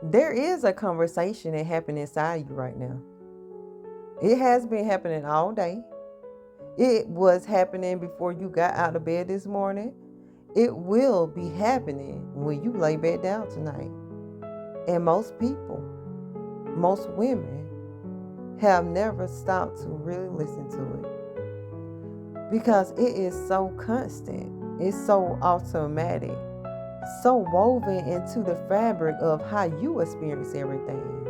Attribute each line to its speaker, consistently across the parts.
Speaker 1: There is a conversation that happened inside you right now. It has been happening all day. It was happening before you got out of bed this morning. It will be happening when you lay back down tonight. And most people, most women, have never stopped to really listen to it because it is so constant, it's so automatic, so woven into the fabric of how you experience everything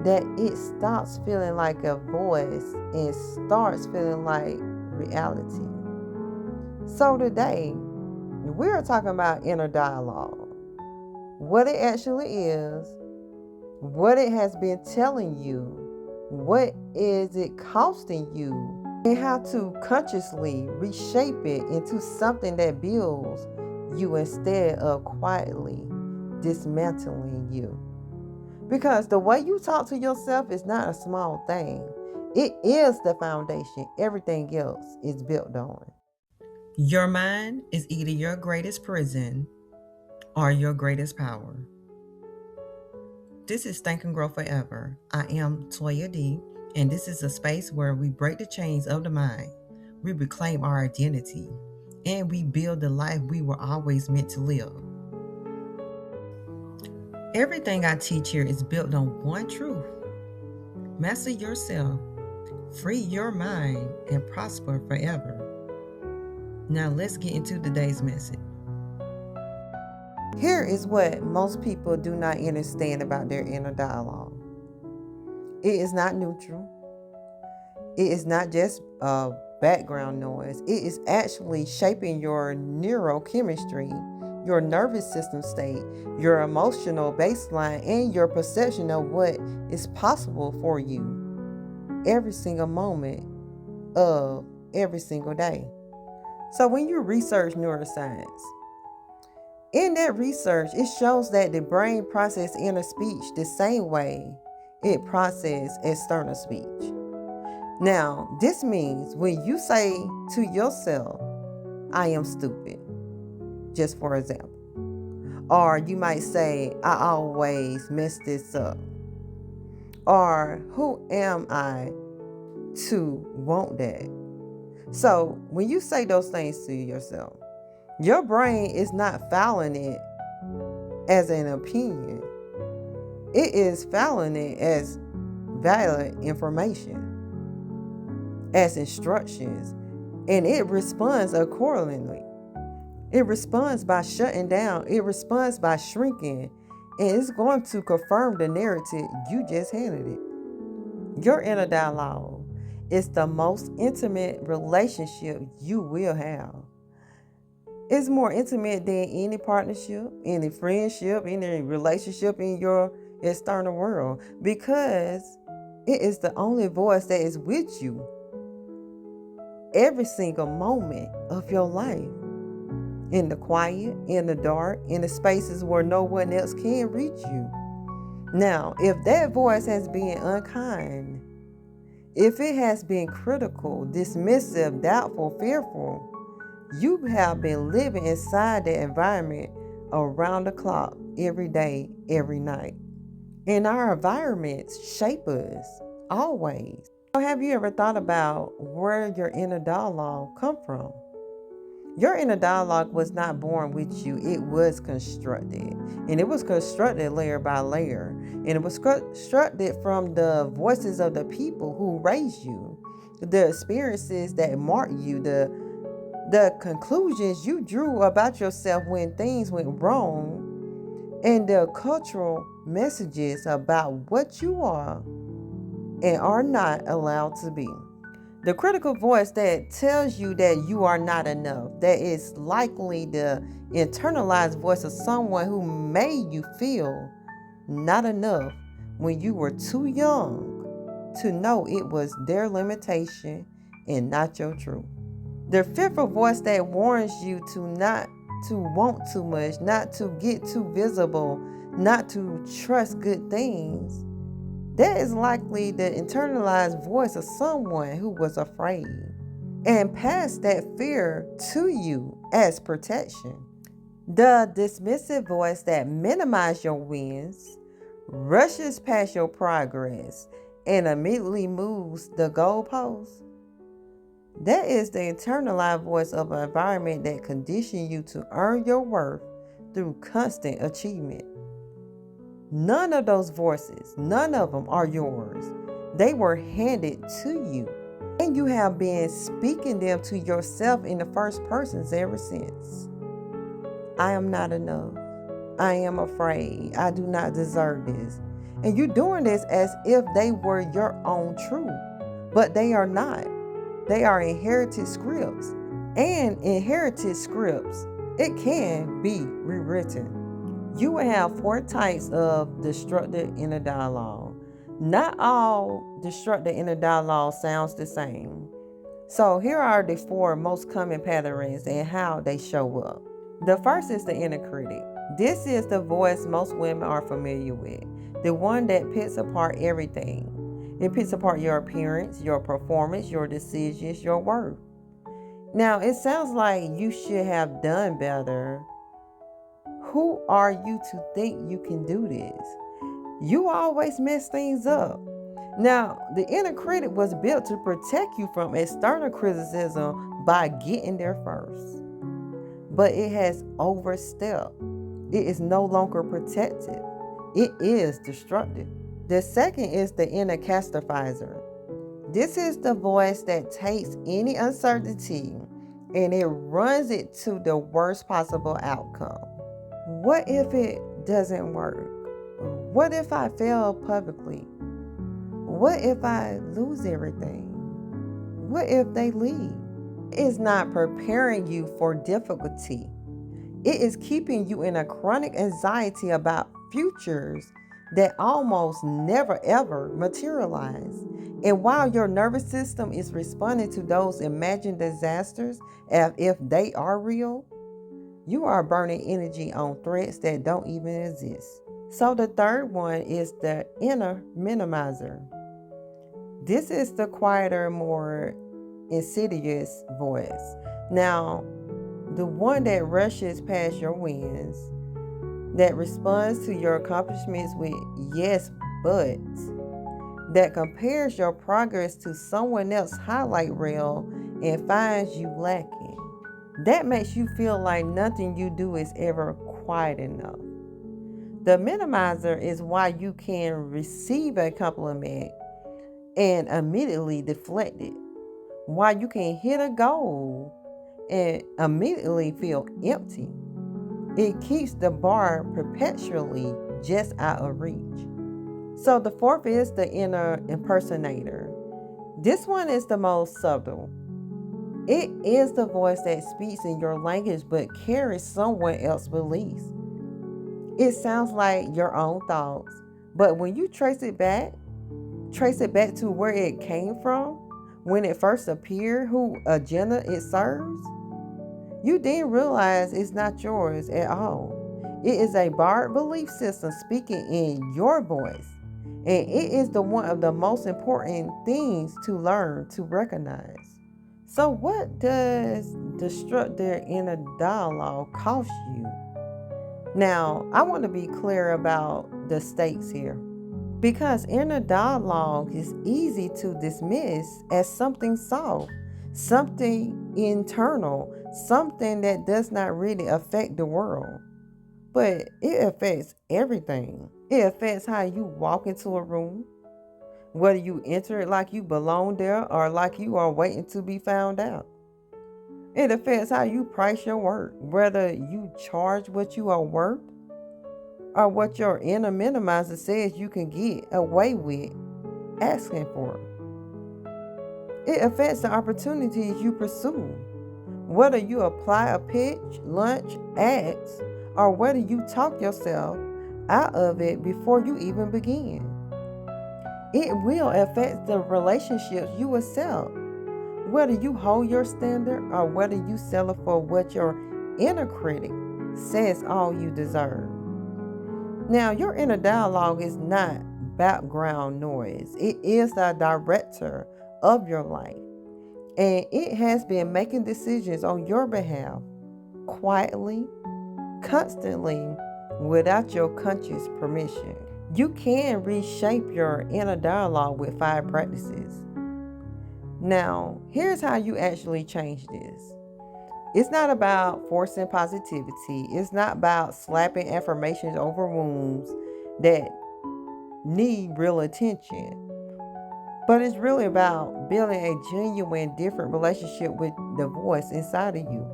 Speaker 1: that it stops feeling like a voice and starts feeling like reality. So today, we're talking about inner dialogue, what it actually is, what it has been telling you, what is it costing you, and how to consciously reshape it into something that builds you instead of quietly dismantling you. Because the way you talk to yourself is not a small thing. It is the foundation everything else is built on. Your mind is either your greatest prison or your greatest power. This is Think and Grow Forever. I am Toya D, and this is a space where we break the chains of the mind, we reclaim our identity, and we build the life we were always meant to live. Everything I teach here is built on one truth: master yourself, free your mind, and prosper forever. Now let's get into today's message. Here is what most people do not understand about their inner dialogue. It is not neutral. It is not just background noise. It is actually shaping your neurochemistry, your nervous system state, your emotional baseline, and your perception of what is possible for you every single moment of every single day. So when you research neuroscience, in that research, it shows that the brain processes inner speech the same way it processes external speech. Now, this means when you say to yourself, I am stupid, just for example, or you might say, I always mess this up, or who am I to want that? So when you say those things to yourself, your brain is not filing it as an opinion. It is filing it as valid information, as instructions, and it responds accordingly. It responds by shutting down. It responds by shrinking, and it's going to confirm the narrative you just handed it. Your inner dialogue is the most intimate relationship you will have. It's more intimate than any partnership, any friendship, any relationship in your external world, because it is the only voice that is with you every single moment of your life. In the quiet, in the dark, in the spaces where no one else can reach you. Now, if that voice has been unkind, if it has been critical, dismissive, doubtful, fearful, you have been living inside that environment around the clock, every day, every night. And our environments shape us, always. So have you ever thought about where your inner dialogue come from? Your inner dialogue was not born with you. It was constructed. And it was constructed layer by layer. And it was constructed from the voices of the people who raised you, the experiences that marked you, the conclusions you drew about yourself when things went wrong, and the cultural messages about what you are and are not allowed to be. The critical voice that tells you that you are not enough, that is likely the internalized voice of someone who made you feel not enough when you were too young to know it was their limitation and not your truth. The fearful voice that warns you to not to want too much, not to get too visible, not to trust good things. That is likely the internalized voice of someone who was afraid and passed that fear to you as protection. The dismissive voice that minimizes your wins, rushes past your progress, and immediately moves the goalposts. That is the internalized voice of an environment that conditions you to earn your worth through constant achievement. None of those voices, none of them are yours. They were handed to you, and you have been speaking them to yourself in the first persons ever since. I am not enough. I am afraid. I do not deserve this. And you're doing this as if they were your own truth, but they are not. They are inherited scripts. And inherited scripts, it can be rewritten. You will have 4 types of destructive inner dialogue. Not all destructive inner dialogue sounds the same. So here are the 4 most common patterns and how they show up. The first is the inner critic. This is the voice most women are familiar with. The one that picks apart everything. It picks apart your appearance, your performance, your decisions, your worth. Now, it sounds like you should have done better. Who are you to think you can do this? You always mess things up. Now, the inner critic was built to protect you from external criticism by getting there first. But it has overstepped. It is no longer protective. It is destructive. The second is the inner catastrophizer. This is the voice that takes any uncertainty and it runs it to the worst possible outcome. What if it doesn't work? What if I fail publicly? What if I lose everything? What if they leave? It's not preparing you for difficulty. It is keeping you in a chronic anxiety about futures that almost never ever materialize. And while your nervous system is responding to those imagined disasters as if they are real, you are burning energy on threats that don't even exist. So the third one is the inner minimizer. This is the quieter, more insidious voice. Now, the one that rushes past your wins, that responds to your accomplishments with yes, but, that compares your progress to someone else's highlight reel and finds you lacking. That makes you feel like nothing you do is ever quiet enough. The minimizer is why you can receive a compliment and immediately deflect it. Why you can hit a goal and immediately feel empty. It keeps the bar perpetually just out of reach. So the fourth is the inner impersonator. This one is the most subtle. It is the voice that speaks in your language but carries someone else's beliefs. It sounds like your own thoughts, but when you trace it back to where it came from, when it first appeared, who agenda it serves, you then realize it's not yours at all. It is a borrowed belief system speaking in your voice, and it is the one of the most important things to learn to recognize. So what does destructive inner dialogue cost you? Now, I want to be clear about the stakes here, because inner dialogue is easy to dismiss as something soft, something internal, something that does not really affect the world. But it affects everything. It affects how you walk into a room, whether you enter it like you belong there or like you are waiting to be found out. It affects how you price your work, whether you charge what you are worth or what your inner minimizer says you can get away with asking for. It affects the opportunities you pursue, whether you apply a pitch, lunch, ads, or whether you talk yourself out of it before you even begin. It will affect the relationships you accept, whether you hold your standard or whether you settle for what your inner critic says all you deserve. Now, your inner dialogue is not background noise. It is the director of your life, and it has been making decisions on your behalf quietly, constantly, without your conscious permission. You can reshape your inner dialogue with 5 practices. Now, here's how you actually change this. It's not about forcing positivity. It's not about slapping affirmations over wounds that need real attention. But it's really about building a genuine, different relationship with the voice inside of you.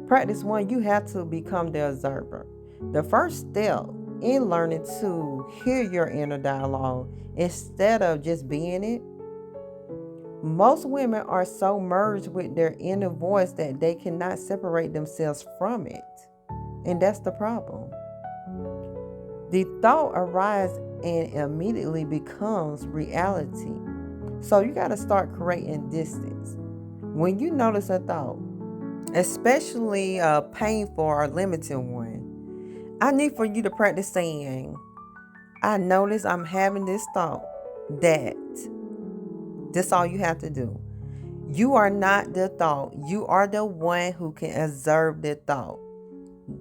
Speaker 1: Practice 1, you have to become the observer. The first step in learning to hear your inner dialogue instead of just being it. Most women are so merged with their inner voice that they cannot separate themselves from it. And that's the problem. The thought arises and immediately becomes reality. So you got to start creating distance. When you notice a thought, especially a painful or limiting one, I need for you to practice saying, I notice I'm having this thought that. That's all you have to do. You are not the thought. You are the one who can observe the thought.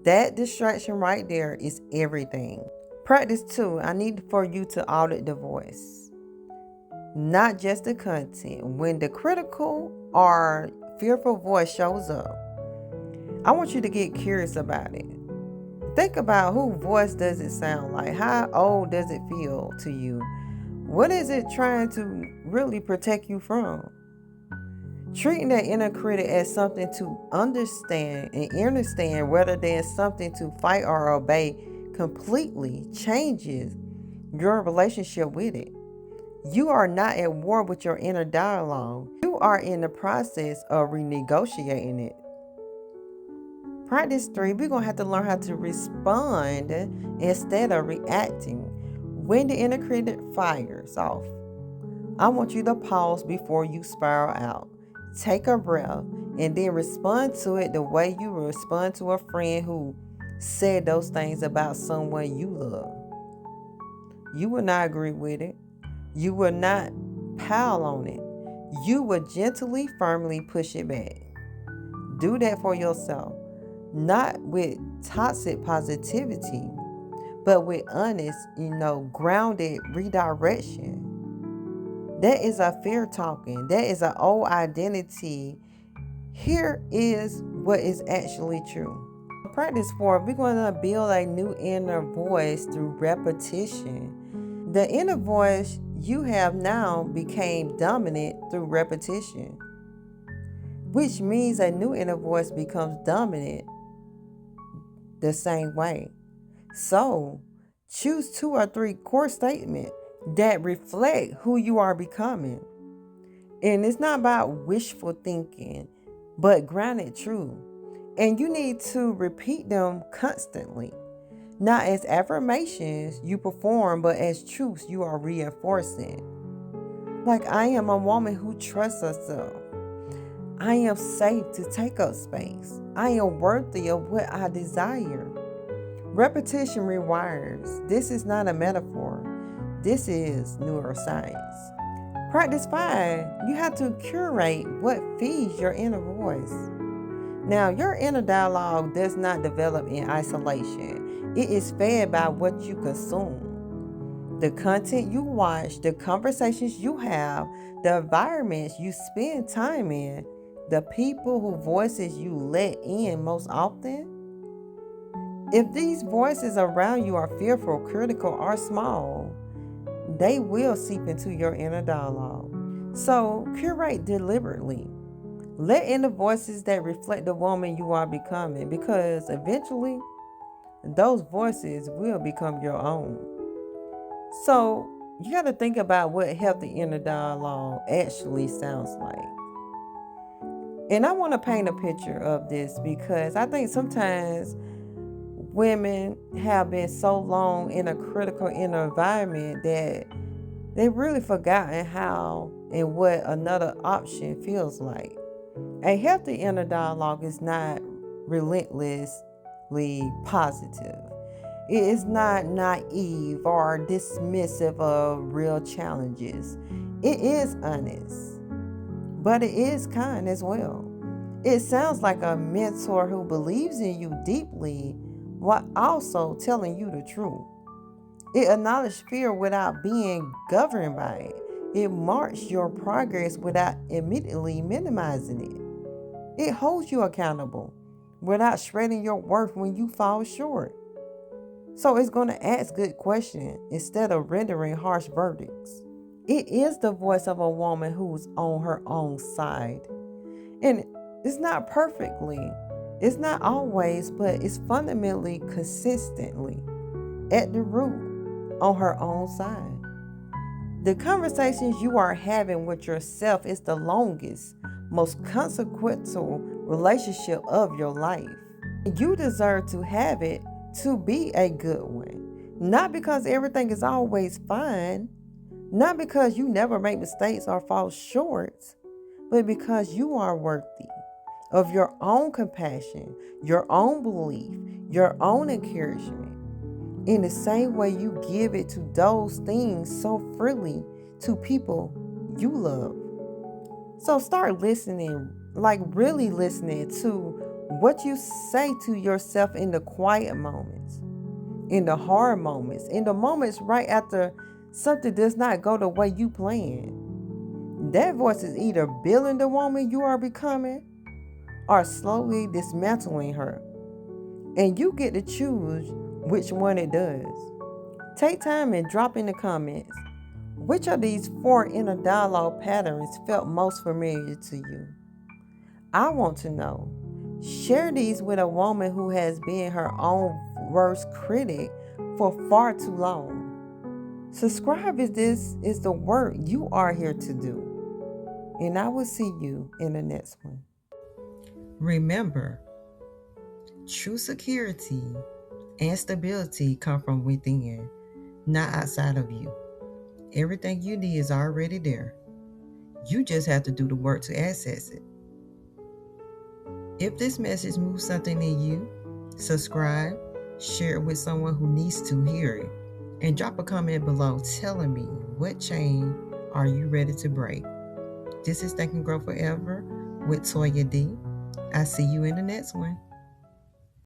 Speaker 1: That distraction right there is everything. Practice 2, I need for you to audit the voice. Not just the content. When the critical or fearful voice shows up, I want you to get curious about it. Think about whose voice does it sound like? How old does it feel to you? What is it trying to really protect you from? Treating that inner critic as something to understand and understand rather than something to fight or obey completely changes your relationship with it. You are not at war with your inner dialogue. You are in the process of renegotiating it. Practice 3, we're going to have to learn how to respond instead of reacting. When the inner critic fires off, I want you to pause before you spiral out. Take a breath and then respond to it the way you respond to a friend who said those things about someone you love. You will not agree with it. You will not pile on it. You will gently, firmly push it back. Do that for yourself. Not with toxic positivity, but with honest, grounded redirection. That is a fear talking. That is an old identity. Here is what is actually true. Practice 4, we're going to build a new inner voice through repetition. The inner voice you have now became dominant through repetition, which means a new inner voice becomes dominant the same way. So, choose 2 or 3 core statements that reflect who you are becoming. And it's not about wishful thinking, but grounded truth. And you need to repeat them constantly. Not as affirmations you perform, but as truths you are reinforcing. Like, I am a woman who trusts herself. I am safe to take up space. I am worthy of what I desire. Repetition rewires. This is not a metaphor. This is neuroscience. Practice 5. You have to curate what feeds your inner voice. Now, your inner dialogue does not develop in isolation. It is fed by what you consume. The content you watch, the conversations you have, the environments you spend time in, the people whose voices you let in most often. If these voices around you are fearful, critical, or small, they will seep into your inner dialogue. So curate deliberately. Let in the voices that reflect the woman you are becoming, because eventually those voices will become your own. So you got to think about what healthy inner dialogue actually sounds like. And I want to paint a picture of this because I think sometimes women have been so long in a critical inner environment that they've really forgotten how and what another option feels like. A healthy inner dialogue is not relentlessly positive. It is not naive or dismissive of real challenges. It is honest, but it is kind as well. It sounds like a mentor who believes in you deeply while also telling you the truth. It acknowledges fear without being governed by it. It marks your progress without immediately minimizing it. It holds you accountable without shredding your worth when you fall short. So it's going to ask good questions instead of rendering harsh verdicts. It is the voice of a woman who's on her own side. And it's not perfectly, it's not always, but it's fundamentally, consistently at the root on her own side. The conversations you are having with yourself is the longest, most consequential relationship of your life. You deserve to have it to be a good one. Not because everything is always fine, not because you never make mistakes or fall short, but because you are worthy of your own compassion, your own belief, your own encouragement. In the same way you give it to those things so freely to people you love. So start listening, like really listening to what you say to yourself in the quiet moments, in the hard moments, in the moments right after something does not go the way you planned. That voice is either building the woman you are becoming or slowly dismantling her. And you get to choose which one it does. Take time and drop in the comments which of these 4 inner dialogue patterns felt most familiar to you. I want to know. Share these with a woman who has been her own worst critic for far too long. Subscribe if this is the work you are here to do. And I will see you in the next one. Remember, true security and stability come from within, not outside of you. Everything you need is already there. You just have to do the work to access it. If this message moves something in you, subscribe, share it with someone who needs to hear it, and drop a comment below telling me what chain are you ready to break. This is Think and Grow Forever with Toya D. I see you in the next one.